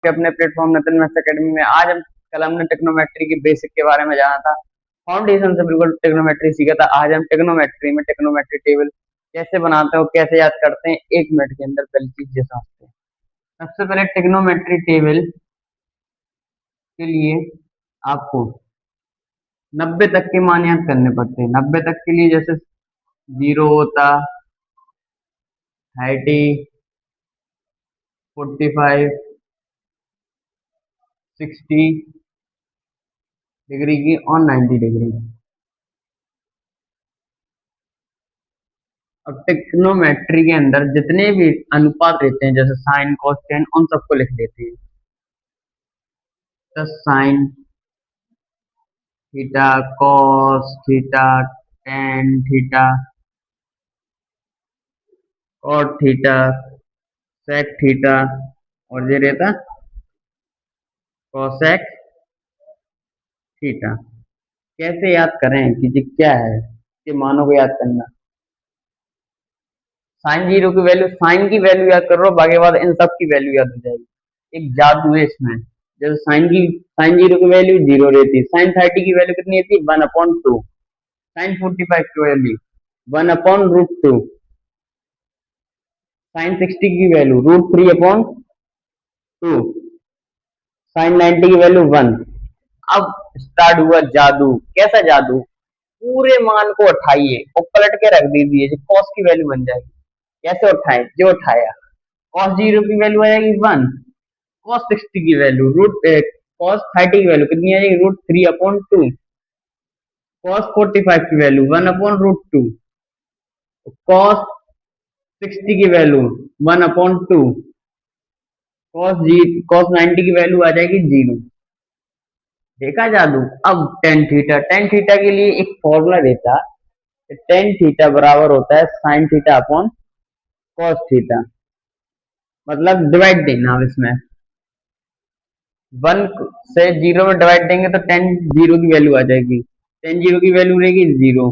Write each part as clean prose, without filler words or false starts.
अपने platform नतन maths academy में। आज हमने टेक्नोमेट्री की बेसिक के बारे में जाना था, फाउंडेशन से बिल्कुल टेक्नोमेट्री सीखा था। आज हम टेक्नोमेट्री में टेक्नोमेट्री टेबल कैसे बनाते हैं और कैसे याद करते हैं, 1 मिनट के अंदर पहली चीज ये समझते हैं। सबसे पहले टेक्नोमेट्री टेबल के लिए आपको 90 तक के मान याद करने पड़ते हैं। 90 तक के लिए जैसे 0 होता, 30, 45, 60 डिग्री की और 90 डिग्री। अब टेक्नोमेट्री के अंदर जितने भी अनुपात रहते हैं, जैसे साइन, कॉस, टेन, उन सबको लिख लेते हैं। तो sine theta, cos theta, tan theta, cot theta, sec theta, और ये रहता कोसेक थीटा। कैसे याद करें कि ये क्या है, कि मानों को याद करना। साइन जीरो की वैल्यू, साइन की वैल्यू याद कर रहे हो, बाकी बाद इन सब की वैल्यू याद हो जाएगी। एक जादू है इसमें। जैसे साइन जीरो की वैल्यू 0 रहती है, साइन 30 की वैल्यू कितनी रहती है, 1/2, साइन 45 की वैल्यू 1/√2, साइन 60 की वैल्यू √3/2, साइन 90 की वैल्यू 1। अब स्टार्ट हुआ जादू। कैसा जादू, पूरे मान को उठाइए और पलट के रख दीजिए, जो कॉस की वैल्यू बन जाएगी। कैसे उठाएं, जो उठाया, कॉस जीरो की वैल्यु आ जाएगी 1, कॉस 60 की वैल्यू कॉस 30 की वैल्यू कितनी आ जाएगी, √3/2, कॉस 45 की वैल्यू 1/√2, कॉस 60 की वैल्यू 1/2, कॉस 90 की वैल्यू आ जाएगी 0। देखा जादू। अब टेन थीटा, टेन थीटा के लिए एक फॉर्मूला देता, टेन थीटा बराबर होता है sine theta upon cos theta. मतलब डिवाइड देना। अब इसमें 1 से 0 में डिवाइड देंगे तो टेन जीरो की वैल्यू आ जाएगी, टेन जीरो की वैल्यू रहेगी 0,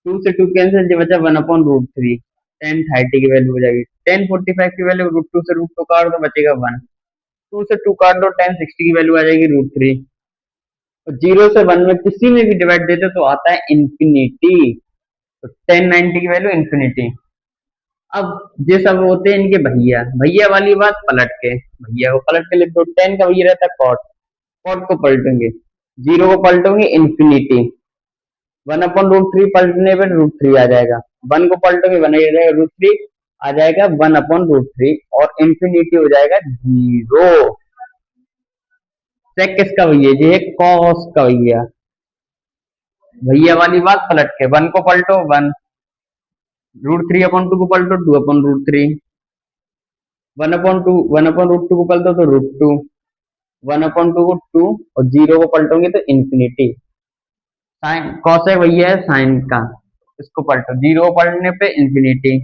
2 से 2 कैंसिल, जो बचा 1/√3, टेन 30 की वैल्यू हो जाएगी, टेन 45 की वैल्यू √2 से √2 काट दो, बचेगा 1, 2 से 2 काट दो, टेन 60 की वैल्यू आ जाएगी √3। तो 0 से 1 में किसी में भी डिवाइड देते तो आता है इन्फिनिटी, तो टेन 90 की वैल्यू इन्फिनिटी। अब ये सब होते हैं इनके भैया, भैया वाली बात पलट के, भैया को पलट के लिख दो। टेन का भैया रहता है कॉट, कॉट को पलटेंगे, 0 को पलटोगे इन्फिनिटी, 1/√3 पलटने पर √3 आ जाएगा, 1 को पलटोगे 1 आ जाएगा, √3 आ जाएगा 1/√3, और इन्फिनिटी हो जाएगा 0। सेक किसका भैया, ये है कॉस का भैया। भैया वाली बात पलट के, 1 को पलटो 1, √3/2 को पलटो 2/√3, 1/2 को पलटो तो √2, 1/2 को 2, और 0 को पलटोगे तो इन्फिनिटी। साइन कॉसेक भैया है साइन का, इसको पलटो, 0 को पलटने पे इन्फिनिटी,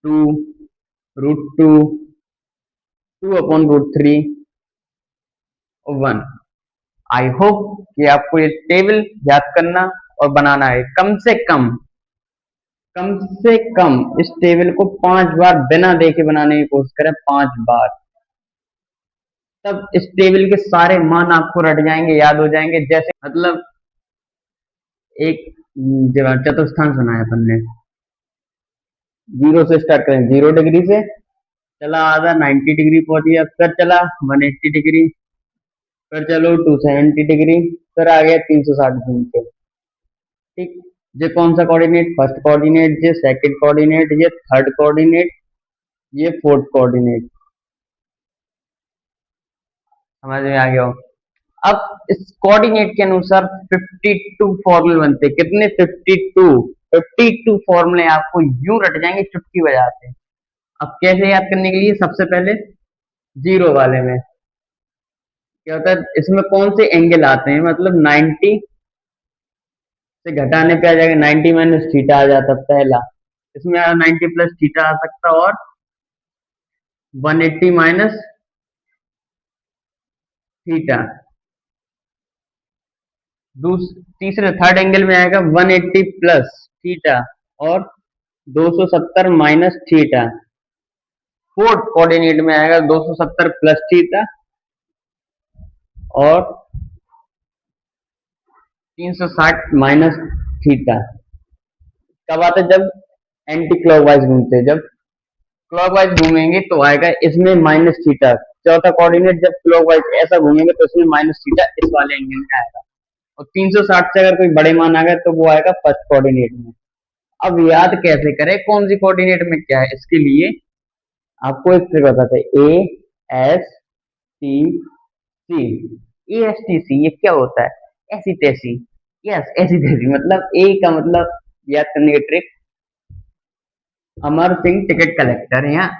2, √2, 2/√3 और 1। आई होप कि आपको ये टेबल याद करना और बनाना है। कम से कम इस टेबल को 5 बार बिना देखे बनाने की कोशिश करें, 5 बार। तब इस टेबल के सारे मान आपको रट जाएंगे, याद हो जाएंगे। जैसे मतलब एक जगह चतुर्थांश बनाया अपन ने, 0 से स्टार्ट करें, 0 डिग्री से चला आधा 90 डिग्री पहुंच गया, फिर चला 180 डिग्री, फिर चलो 270 डिग्री, फिर आ गया 360 घूम के। ठीक, ये कौन सा कोऑर्डिनेट, फर्स्ट कोऑर्डिनेट, ये सेकंड कोऑर्डिनेट, ये थर्ड कोऑर्डिनेट, ये फोर्थ कोऑर्डिनेट। समझ में आ गया हो। अब इस कोऑर्डिनेट के अनुसार 52 फॉर्मूले बनते हैं। कितने, 52 फॉर्मूले आपको यूं रट जाएंगे चुटकी बजाते। अब कैसे याद करने के लिए, सबसे पहले जीरो वाले में क्या होता है, इसमें कौन से एंगल आते हैं, मतलब 90 से घटाने पे आ जाएगा, 90 माइनस थीटा आ जाता पहला, इसमें 90 प्लस थीटा आ सकता, और 180 माइनस थीटा। तीसरे थर्ड एंगल में आएगा 180 प्लस थीटा और 270 माइनस थीटा। फोर्थ कोऑर्डिनेट में आएगा 270 प्लस थीटा और 360 माइनस थीटा। कब आता है? जब एंटी क्लॉकवाइज घूमते हैं। जब क्लॉकवाइज घूमेंगे तो आएगा इसमें माइनस थीटा। चौथा कोऑर्डिनेट जब क्लॉकवाइज ऐसा घूमेंगे तो इसमें माइनस थीटा इस वाले एंगल में आएगा। और 360 से अगर कोई बड़े मान आ गए तो वो आएगा फर्स्ट कोऑर्डिनेट में। अब याद कैसे करें कौन सी कोऑर्डिनेट में क्या है? इसके लिए आपको एक ट्रिक बताते हैं। ASTC ये क्या होता है? ऐसी तैसी। यस, ऐसी तैसी मतलब ए का मतलब याद करने की trick, Amar Singh ticket collector है यहाँ,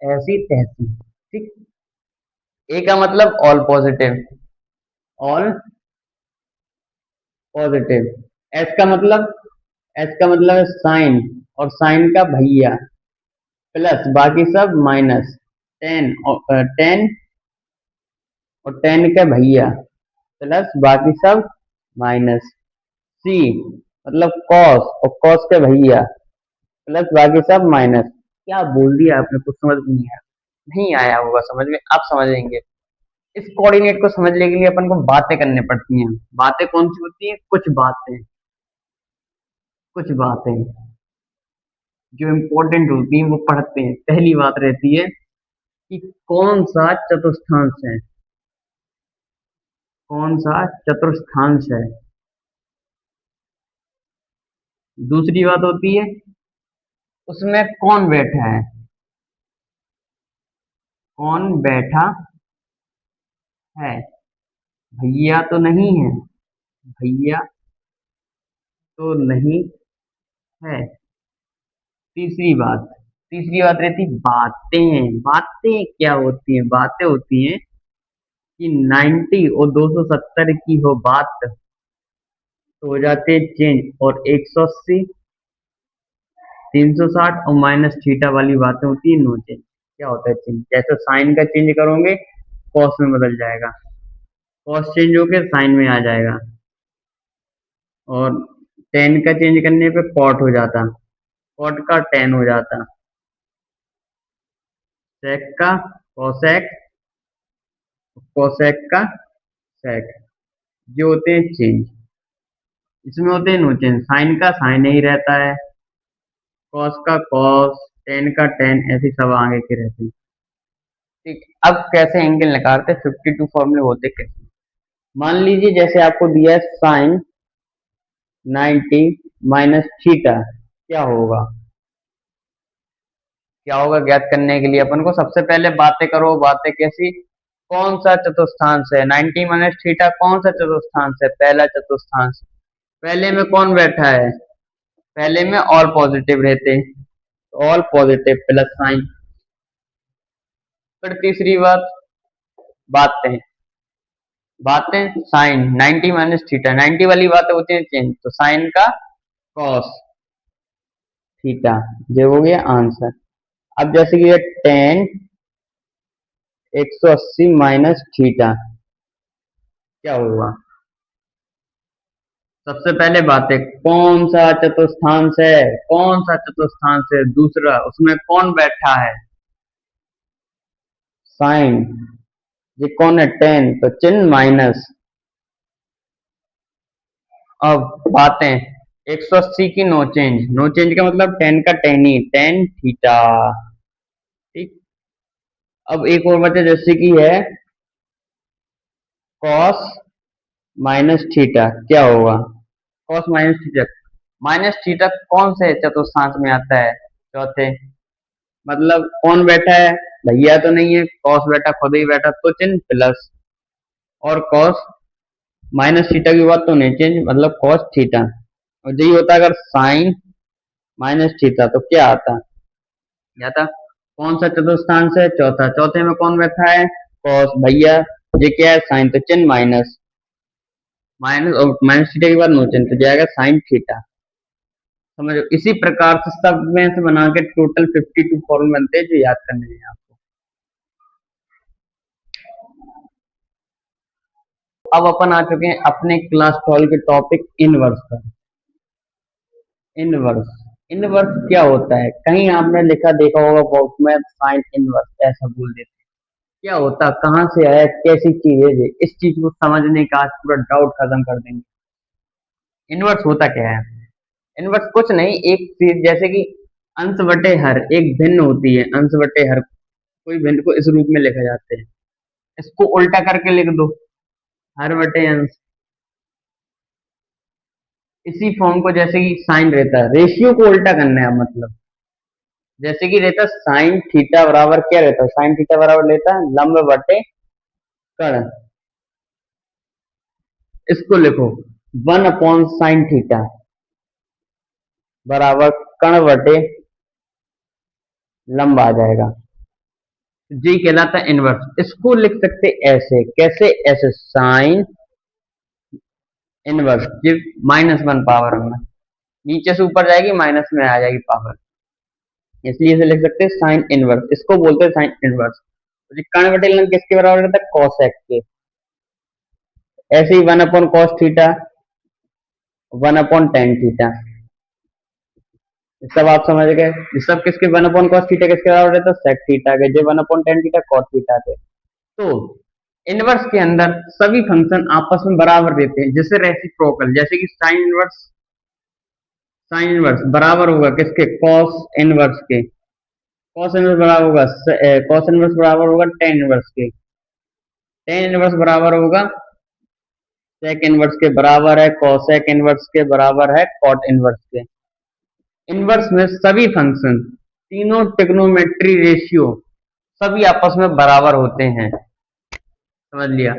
ऐसी तैसी। ठीक। ए का मतलब all positive, all positive. S का मतलब, एस का मतलब है साइन, और साइन का भैया, प्लस बाकी सब माइनस। टेन और टेन, और टेन का भैया, प्लस बाकी सब माइनस। सी मतलब कॉस, और कॉस के भैया, प्लस बाकी सब माइनस। क्या बोल दिया आपने? कुछ समझ में नहीं आया? नहीं आया होगा समझ में, आप समझेंगे। इस कोऑर्डिनेट को समझने के लिए अपन को बातें करनी पड़ती हैं। बातें कौन सी होती हैं? कुछ बातें जो इम्पोर्टेंट होती हैं वो पढ़ते हैं। पहली बात रहती है कि कौन सा चतुर्थांश है, कौन सा चतुर्थांश है। दूसरी बात होती है उसमें कौन बैठा है, कौन बैठा है। भैया तो नहीं है, भैया तो नहीं है। तीसरी बात रहती बातें। बातें क्या होती हैं? बातें होती हैं कि 90 और 270 की हो बात तो हो जाते हैं चेंज, और 180, 360 और माइनस थीटा वाली बातें होती है नो चेंज। क्या होता है चेंज? जैसे साइन का चेंज करोगे कॉस में बदल जाएगा, कॉस चेंज होके साइन में आ जाएगा, और टेन का चेंज करने पे कॉट हो जाता, कॉट का टेन हो जाता, सेक का कोसेक, कोसेक का सेक। जो होते हैं चेंज, इसमें होते हैं नो चेंज। साइन का साइन ही रहता है, कॉस का कॉस, टेन का टेन, ऐसे सब आगे के रहते हैं। ठीक। अब कैसे एंगल निकालते? 52 फॉर्मूले होते कैसे? मान लीजिए जैसे आपको दिया है साइन 90 माइनस थीटा, क्या होगा? क्या होगा ज्ञात करने के लिए अपन को सबसे पहले बातें करो। बातें कैसी? कौन सा चतुर्थांश है? 90 माइनस थीटा कौन सा चतुर्थांश है? पहला चतुर्थांश। पहले में कौन बैठा है? पहले में ऑल पॉजिटिव रहते हैं, ऑल पॉजिटिव प्लस साइन। फिर तीसरी बात बातें, बातें साइन 90 माइनस थीटा, 90 वाली बातें होती है चेंज, तो साइन का कॉस थीटा। जो हो गया आंसर। अब जैसे कि ये टेन 180 माइनस थीटा, क्या होगा? सबसे पहले बात है कौन सा चतुर्थांश है, कौन सा चतुर्थांश है। दूसरा उसमें कौन बैठा है? साइन। ये कौन है? टेन, तो चिन्ह माइनस। अब बातें 180 की नो चेंज, नो चेंज का मतलब टेन का टेन ही, टेन थीटा। ठीक। अब एक और बचा जैसे कि है कॉस माइनस थीटा, क्या होगा? Cos minus theta, minus theta कौन से चतुर्थांश में आता है? चौथे। मतलब कौन बैठा है? भैया तो नहीं है, कॉस बैठा, खुद ही बैठा, तो चिन्ह प्लस, और कॉस माइनस थीटा की बात तो नहीं, चेंज मतलब कॉस थीटा। और यही होता अगर साइन माइनस थीटा तो क्या आता? क्या था? कौन सा चतुर्थांश है? चौथा। चौथे में कौन बैठा है? कॉस भैया। ये क्या है? साइन, तो चिन्ह माइनस, माइनस और माइनस थीटा के बाद नो चिन्ह, तो जाएगा साइन थीटा। समझो, इसी प्रकार से सब में से बना के टोटल 52 फॉर्मूले बनते हैं जो याद करने हैं आपको। अब अपन आ चुके हैं अपने क्लास 12 के टॉपिक इनवर्स पर। इनवर्स, इनवर्स क्या होता है? कहीं आपने लिखा देखा होगा बुक में साइन इनवर्स ऐसा बोल देते हैं। क्या होता, कहाँ से आया, कैसी चीज है ये? इस चीज को समझने का आज पूरा डाउट खत्म कर देंगे। इनवर्स होता क्या है? इनवर्स कुछ नहीं, एक चीज जैसे कि अंश बटे हर एक भिन्न होती है, अंश बटे हर कोई भिन्न को इस रूप में लिखा जाते हैं। इसको उल्टा करके लिख दो, हर बटे अंश। इसी फॉर्म को जैसे कि साइन रहता है, रेशियो को उल्टा करना है मतलब। जैसे कि रहता साइन थीटा बराबर क्या रहता है? साइन थीटा बराबर लेता है लंब बटे कर्ण। इसको लिखो 1/साइन थीटा बराबर कर्ण बटे लंब आ जाएगा। जी कहलाता है इनवर्स। इसको लिख सकते ऐसे, कैसे? ऐसे साइन इनवर्स जी -1 पावर में, नीचे से ऊपर जाएगी माइनस में आ जाएगी पावर, इसलिए इसे लिख सकते हैं साइन इनवर्स। इसको बोलते हैं साइन इनवर्स। तो कर्ण बटे लंब किसके बराबर रहता है? कॉसेक के। ऐसे ही 1/cos थीटा, 1/tan थीटा, सब आप समझ गए। ये सब किसके 1/cos थीटा किसके बराबर रहता है? सेक थीटा के। जो 1/tan थीटा कॉस थीटा के। तो इनवर्स के अंदर सभी फंक्शन आपस में बराबर देते हैं, जैसे रेसिप्रोकल, जैसे कि साइन इनवर्स बराबर होगा किसके? कॉस इनवर्स के। कॉस इनवर्स बराबर होगा टेन इनवर्स के। टेन इनवर्स बराबर होगा सेक इनवर्स के, बराबर है कॉसेक इनवर्स के, बराबर है कॉट इनवर्स के। इनवर्स में सभी फंक्शन, तीनों ट्रिग्नोमेट्री रेशियो सभी आपस में बराबर होते हैं। समझ लिया?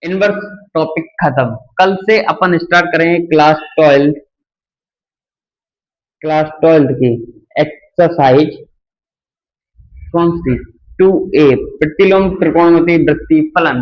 इनवर्स टॉपिक खत्म। कल से अपन स्टार्ट करेंगे क्लास ट्वेल्थ की एक्सरसाइज कौन सी? 2A, प्रतिलोम त्रिकोणमिति वृत्तीय फलन।